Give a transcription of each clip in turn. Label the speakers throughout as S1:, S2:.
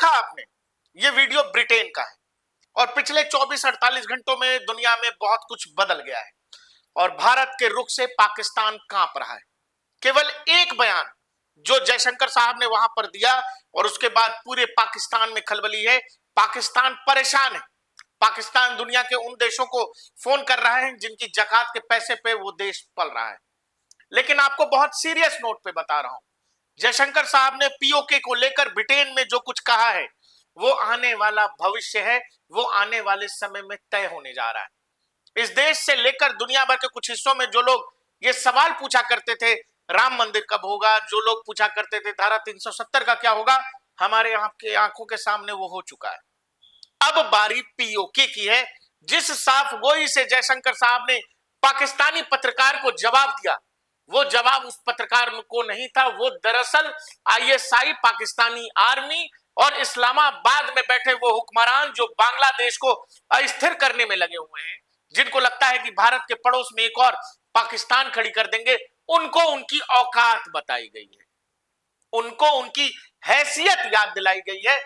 S1: देखा आपने, ये वीडियो ब्रिटेन का है और पिछले 24-48 घंटों में दुनिया में बहुत कुछ बदल गया है और भारत के रुख से पाकिस्तान कांप रहा है। केवल एक बयान जो जयशंकर साहब ने वहां पर दिया और उसके बाद पूरे पाकिस्तान में खलबली है। पाकिस्तान परेशान है। पाकिस्तान दुनिया के उन देशों को फोन कर रहा है जिनकी जकात के पैसे पे वो देश पल रहा है। लेकिन आपको बहुत सीरियस नोट पे बता रहा हूं, जयशंकर साहब ने पीओके को लेकर ब्रिटेन में जो कुछ कहा है वो आने वाला भविष्य है, वो आने वाले समय में तय होने जा रहा है। इस देश से लेकर दुनिया भर के कुछ हिस्सों में जो लोग ये सवाल पूछा करते थे राम मंदिर कब होगा, जो लोग पूछा करते थे धारा 370 का क्या होगा, हमारे यहाँ के आंखों के सामने वो हो चुका है। अब बारी पीओके की है। जिस साफ गोई से जयशंकर साहब ने पाकिस्तानी पत्रकार को जवाब दिया, वो जवाब उस पत्रकार को नहीं था, वो दरअसल आईएसआई, पाकिस्तानी आर्मी और इस्लामाबाद में बैठे वो हुक्मरान जो बांग्लादेश को अस्थिर करने में लगे हुए हैं, जिनको लगता है कि भारत के पड़ोस में एक और पाकिस्तान खड़ी कर देंगे, उनको उनकी औकात बताई गई है, उनको उनकी हैसियत याद दिलाई गई है।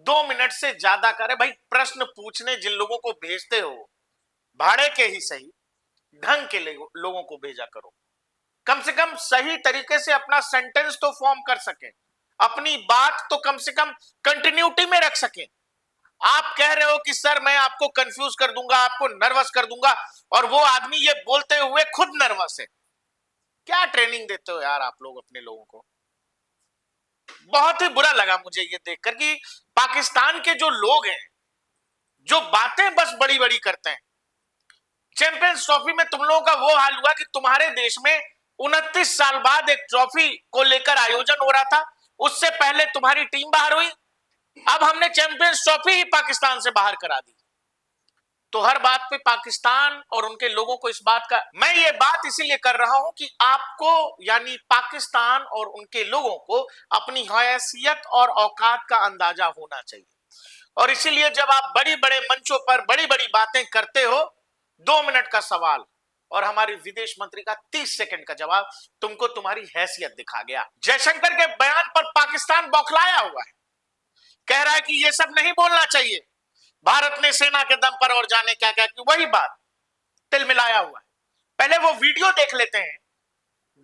S1: 2 मिनट से ज्यादा करे भाई, प्रश्न पूछने जिन लोगों को भेजते हो भाड़े के ही सही, ढंग के लोगों को भेजा करो, कम से कम सही तरीके से अपना सेंटेंस तो फॉर्म कर सके, अपनी बात तो कम से कम कंटिन्यूटी में रख सके। आप कह रहे हो कि सर मैं आपको कंफ्यूज कर दूंगा, आपको नर्वस कर दूंगा, और वो आदमी ये बोलते हुए खुद नर्वस है। क्या ट्रेनिंग देते हो यार आप लोग अपने लोगों को। बहुत ही बुरा लगा मुझे ये देखकर कि पाकिस्तान के जो लोग हैं, जो बातें बस बड़ी बड़ी करते हैं। चैंपियंस ट्रॉफी में तुम लोगों का वो हाल हुआ कि तुम्हारे देश में 29 साल बाद एक ट्रॉफी को लेकर आयोजन हो रहा था, उससे पहले तुम्हारी टीम बाहर हुई, अब हमने चैंपियंस ट्रॉफी ही पाकिस्तान से बाहर करा दी। तो हर बात पे पाकिस्तान और उनके लोगों को इस बात का, मैं ये बात इसीलिए कर रहा हूं कि आपको यानी पाकिस्तान और उनके लोगों को अपनी हैसियत और औकात का अंदाजा होना चाहिए। और इसीलिए जब आप बड़ी बड़े मंचों पर बड़ी बड़ी बातें करते हो, 2 मिनट का सवाल और हमारे विदेश मंत्री का 30 सेकंड का जवाब तुमको तुम्हारी हैसियत दिखा गया। जयशंकर के बयान पर पाकिस्तान बौखलाया हुआ है, कह रहा है कि ये सब नहीं बोलना चाहिए, भारत ने सेना के दम पर और जाने क्या क्या की, वही बात तिल मिलाया हुआ है। पहले वो वीडियो देख लेते हैं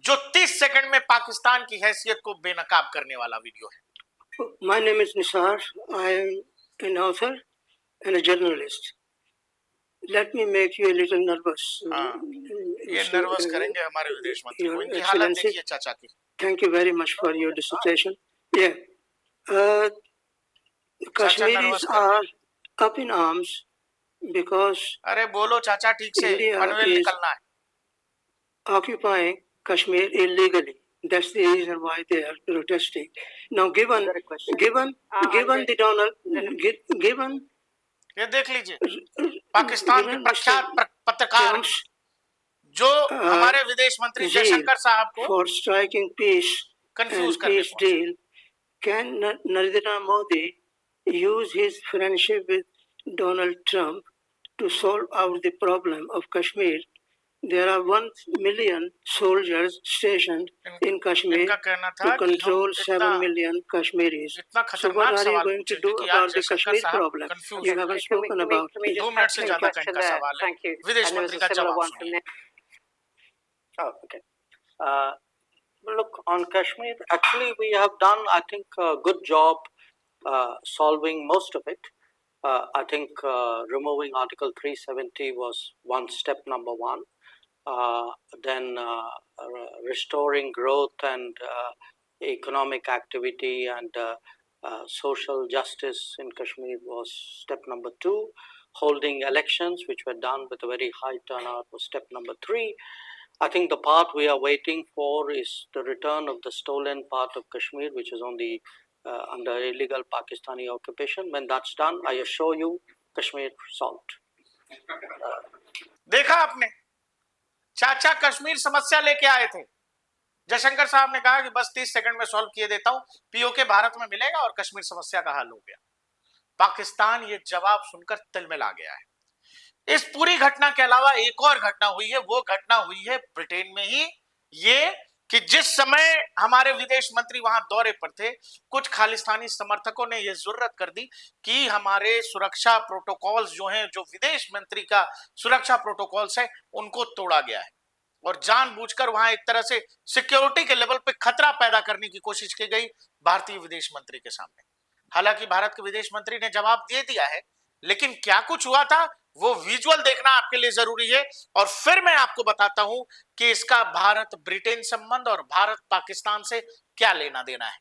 S1: जो 30 सेकंड में पाकिस्तान की हैसियत को बेनकाब करने वाला वीडियो है।
S2: My name is Nisar. I am an author and a journalist. Let me make you a little nervous.
S1: ये नर्वस करेंगे हमारे विदेश मंत्री को। इनकी हालत देखिए चाचा की।
S2: Thank you very much for your dissertation. Yeah. Kashmiris are up in arms because
S1: अरे बोलो चाचा ठीक से, पनवेल निकलना है।
S2: Occupying Kashmir illegally. That's the reason why they are protesting. Now, given
S1: ये देख लीजिए पाकिस्तान के प्रख्यात पत्रकार जो हमारे विदेश मंत्री जयशंकर साहब को
S2: for striking peace
S1: confuse
S2: and peace deal, can Narendra Modi use his friendship with Donald Trump to solve out the problem of Kashmir? There are 1 million soldiers stationed in Kashmir to control 7 million Kashmiris. So what are you going to do about the Kashmir problem? You haven't spoken about it.
S1: 2 minute से ज्यादा का इनका सवाल है, विदेश मंत्री का जवाब सुनिए।
S3: Okay. Look, on Kashmir, actually we have done, I think, a good job solving most of it. I think removing Article 370 was step number 1. Then restoring growth and economic activity and social justice in Kashmir was step number 2. Holding elections, which were done with a very high turnout, was step number 3. I think the part we are waiting for is the return of the stolen part of Kashmir, which is on the under illegal Pakistani occupation. When that's done, I assure you, Kashmir solved.
S1: देखा आपने, चाचा कश्मीर समस्या लेके आए थे। जयशंकर साहब ने कहा कि बस 30 सेकंड में सॉल्व किए देता हूं, पीओके भारत में मिलेगा और कश्मीर समस्या का हल हो गया। पाकिस्तान ये जवाब सुनकर तिलमिला गया है। इस पूरी घटना के अलावा एक और घटना हुई है, वो घटना हुई है ब्रिटेन में ही। ये कि जिस समय हमारे विदेश मंत्री वहां दौरे पर थे, कुछ खालिस्तानी समर्थकों ने यह जुर्रत कर दी कि हमारे सुरक्षा प्रोटोकॉल्स जो हैं, जो विदेश मंत्री का सुरक्षा प्रोटोकॉल्स है, उनको तोड़ा गया है और जानबूझकर वहां एक तरह से सिक्योरिटी के लेवल पे खतरा पैदा करने की कोशिश की गई भारतीय विदेश मंत्री के सामने। हालांकि भारत के विदेश मंत्री ने जवाब दे दिया है, लेकिन क्या कुछ हुआ था वो विजुअल देखना आपके लिए जरूरी है और फिर मैं आपको बताता हूं कि इसका भारत ब्रिटेन संबंध और भारत पाकिस्तान से क्या लेना देना है।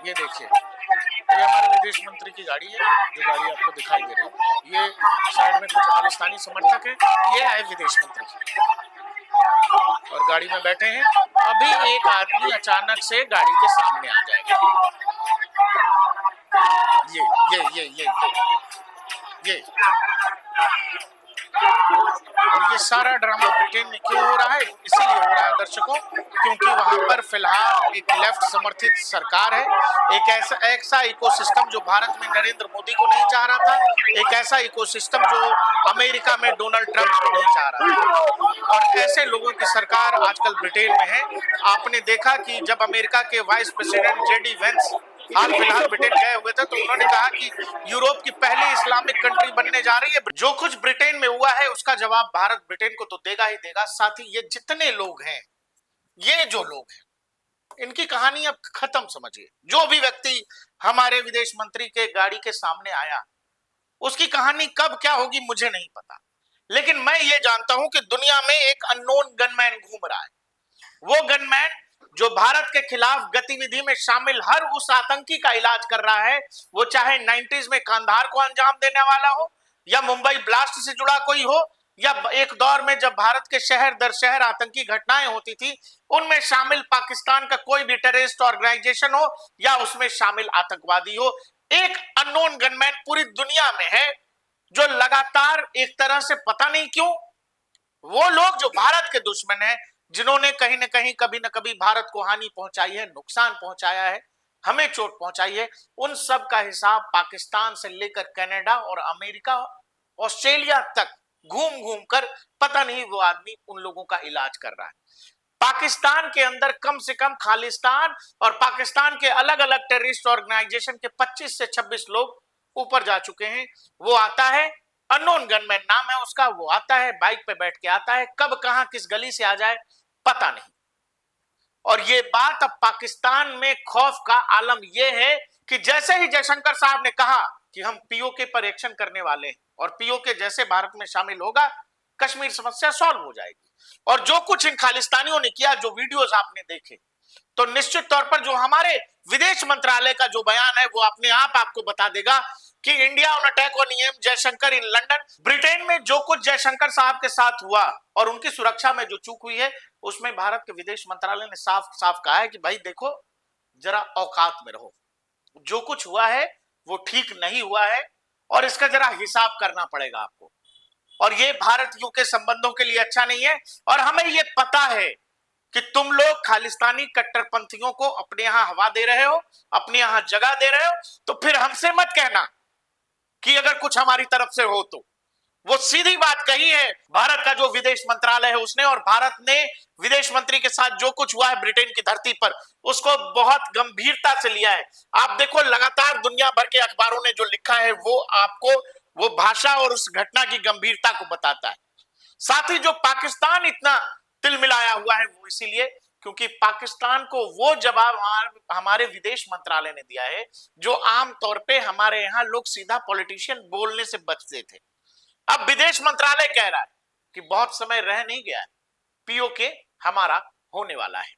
S1: ये देखिए, ये हमारे विदेश मंत्री की गाड़ी है, जो गाड़ी आपको दिखाई दे रही है। ये साइड में कुछ खालिस्तानी समर्थक है, ये है विदेश मंत्री और गाड़ी में बैठे हैं। अभी एक आदमी अचानक से गाड़ी के सामने आ जाएगा। ये और ये सारा ड्रामा ब्रिटेन में क्यों हो रहा है? इसीलिए हो रहा है दर्शकों, क्योंकि वहां पर फिलहाल एक लेफ्ट समर्थित सरकार है, एक ऐसा इकोसिस्टम जो भारत में नरेंद्र मोदी को नहीं चाह रहा था, एक ऐसा इकोसिस्टम जो अमेरिका में डोनाल्ड ट्रंप को नहीं चाह रहा था, और ऐसे लोगों की सरकार आजकल ब्रिटेन में है। आपने देखा कि जब अमेरिका के वाइस प्रेसिडेंट जेडी वेंस हाल फिलहाल ब्रिटेन गए हुए थे, तो उन्होंने कहा कि यूरोप की पहली इस्लामिक कंट्री बनने जा रही है। जो कुछ ब्रिटेन में हुआ है उसका जवाब भारत ब्रिटेन को तो देगा ही देगा, साथ ही ये जितने लोग हैं, ये जो लोग हैं, इनकी कहानी अब खत्म समझिए। जो भी व्यक्ति हमारे विदेश मंत्री के गाड़ी के सामने आया, उसकी कहानी कब क्या होगी मुझे नहीं पता, लेकिन मैं ये जानता हूं कि दुनिया में एक अननोन गनमैन घूम रहा है। वो गनमैन जो भारत के खिलाफ गतिविधि में शामिल हर उस आतंकी का इलाज कर रहा है, वो चाहे 90s में कांधार को अंजाम देने वाला हो, या मुंबई ब्लास्ट से जुड़ा कोई हो, या एक दौर में जब भारत के शहर दर शहर आतंकी घटनाएं होती थी, उनमें शामिल पाकिस्तान का कोई भी टेररिस्ट ऑर्गेनाइजेशन हो या उसमें शामिल आतंकवादी हो। एक अननोन गनमैन पूरी दुनिया में है जो लगातार एक तरह से पता नहीं क्यों, वो लोग जो भारत के दुश्मन हैं, जिन्होंने कहीं ना कहीं कभी ना कभी भारत को हानि पहुंचाई है, नुकसान पहुंचाया है, हमें चोट पहुंचाई है, उन सब का हिसाब पाकिस्तान से लेकर कनाडा और अमेरिका, ऑस्ट्रेलिया तक घूम घूम कर पता नहीं वो आदमी उन लोगों का इलाज कर रहा है। पाकिस्तान के अंदर कम से कम खालिस्तान और पाकिस्तान के अलग अलग टेररिस्ट ऑर्गेनाइजेशन के 25 से 26 लोग ऊपर जा चुके हैं। वो आता है, अननोन गनमैन नाम है उसका, वो आता है, बाइक पे बैठ के आता है, कब कहां किस गली से आ जाए पता नहीं। और ये बात अब पाकिस्तान में खौफ का आलम यह है कि जैसे ही जयशंकर साहब ने कहा कि हम पीओके पर एक्शन करने वाले हैं और पीओके जैसे भारत में शामिल होगा, कश्मीर समस्या सॉल्व हो जाएगी। और जो कुछ इन खालिस्तानियों ने किया, जो वीडियोस आपने देखे, तो निश्चित तौर पर जो हमारे विदेश मंत्रालय का जो बयान है वो अपने आप आपको बता देगा कि India on attack on EM Jaishankar in London. Britain में जो कुछ जयशंकर साहब के साथ हुआ और उनकी सुरक्षा में जो चूक हुई है, उसमें भारत के विदेश मंत्रालय ने साफ साफ कहा है कि भाई देखो, जरा औकात में रहो, जो कुछ हुआ है वो ठीक नहीं हुआ है और इसका जरा हिसाब करना पड़ेगा आपको, और ये भारत यूके संबंधों के लिए अच्छा नहीं है। और हमें ये पता है कि तुम लोग खालिस्तानी कट्टरपंथियों को अपने यहां हवा दे रहे हो, अपने यहां जगह दे रहे हो, तो फिर हमसे मत कहना कि अगर कुछ हमारी तरफ से हो तो। वो सीधी बात कही है भारत का जो विदेश मंत्रालय है उसने, और भारत ने विदेश मंत्री के साथ जो कुछ हुआ है ब्रिटेन की धरती पर, उसको बहुत गंभीरता से लिया है। आप देखो, लगातार दुनिया भर के अखबारों ने जो लिखा है वो आपको वो भाषा और उस घटना की गंभीरता को बताता है। साथ ही जो पाकिस्तान इतना तिलमिलाया हुआ है वो इसीलिए क्योंकि पाकिस्तान को वो जवाब हमारे विदेश मंत्रालय ने दिया है जो आम तौर पे हमारे यहाँ लोग सीधा पॉलिटिशियन बोलने से बचते थे। अब विदेश मंत्रालय कह रहा है कि बहुत समय रह नहीं गया है, पीओके हमारा होने वाला है।